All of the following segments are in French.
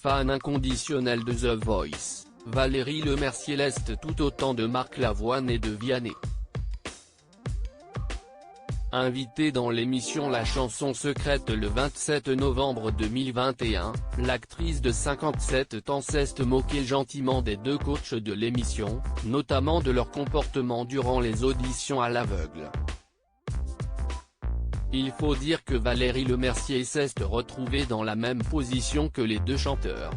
Fan inconditionnelle de The Voice, Valérie Lemercier leste tout autant de Marc Lavoine et de Vianney. Invitée dans l'émission La Chanson Secrète le 27 novembre 2021, l'actrice de 57 ans s'est moquée gentiment des deux coachs de l'émission, notamment de leur comportement durant les auditions à l'aveugle. Il faut dire que Valérie Lemercier s'est retrouvée dans la même position que les deux chanteurs.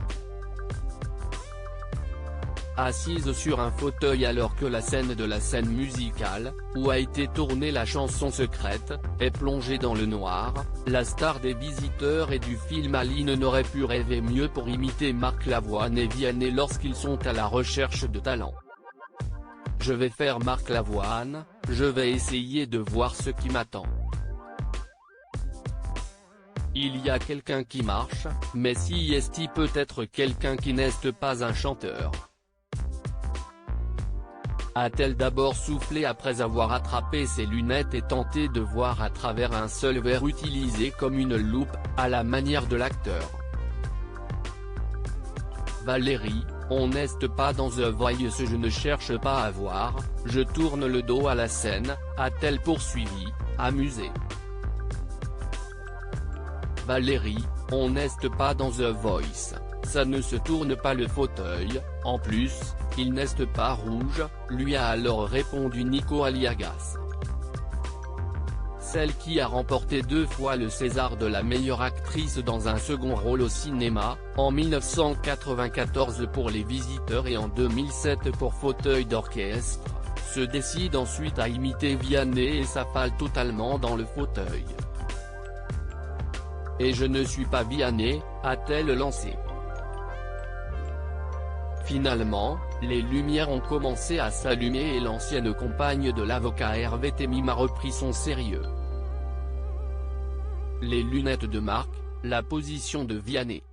Assise sur un fauteuil alors que la scène de la scène musicale, où a été tournée La Chanson Secrète, est plongée dans le noir, la star des Visiteurs et du film Aline n'aurait pu rêver mieux pour imiter Marc Lavoine et Vianney lorsqu'ils sont à la recherche de talent. Je vais faire Marc Lavoine, je vais essayer de voir ce qui m'attend. Il y a quelqu'un qui marche, mais si est-il peut-être quelqu'un qui n'est pas un chanteur? A-t-elle d'abord soufflé après avoir attrapé ses lunettes et tenté de voir à travers un seul verre utilisé comme une loupe, à la manière de l'acteur. Valérie, on n'est pas dans The Voice, je ne cherche pas à voir, je tourne le dos à la scène, a-t-elle poursuivi, amusée. Valérie, on n'est pas dans The Voice, ça ne se tourne pas le fauteuil, en plus, il n'est pas rouge, lui a alors répondu Nico Aliagas. Celle qui a remporté 2 fois le César de la meilleure actrice dans un second rôle au cinéma, en 1994 pour Les Visiteurs et en 2007 pour Fauteuil d'orchestre, se décide ensuite à imiter Vianney et s'affale totalement dans le fauteuil. Et je ne suis pas Vianney, a-t-elle lancé. Finalement, les lumières ont commencé à s'allumer et l'ancienne compagne de l'avocat Hervé Temim a repris son sérieux. Les lunettes de Marc, la position de Vianney.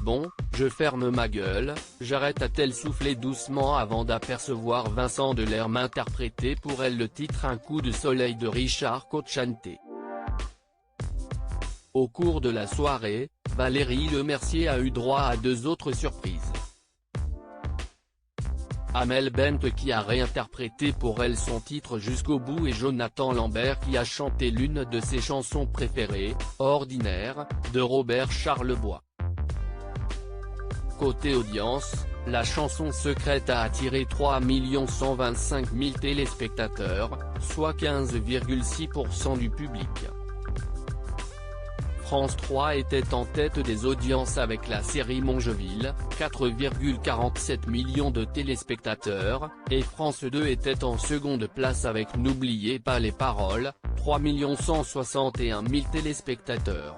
Bon, je ferme ma gueule, j'arrête, a-t-elle soufflé doucement avant d'apercevoir Vincent Delerme interpréter pour elle le titre Un coup de soleil de Richard Cocciante. Au cours de la soirée, Valérie Lemercier a eu droit à 2 autres surprises. Amel Bent qui a réinterprété pour elle son titre Jusqu'au bout et Jonathan Lambert qui a chanté l'une de ses chansons préférées, Ordinaire, de Robert Charlebois. Côté audience, La Chanson Secrète a attiré 3 125 000 téléspectateurs, soit 15,6% du public. France 3 était en tête des audiences avec la série Mongeville, 4,47 millions de téléspectateurs, et France 2 était en seconde place avec N'oubliez pas les paroles, 3 161 000 téléspectateurs.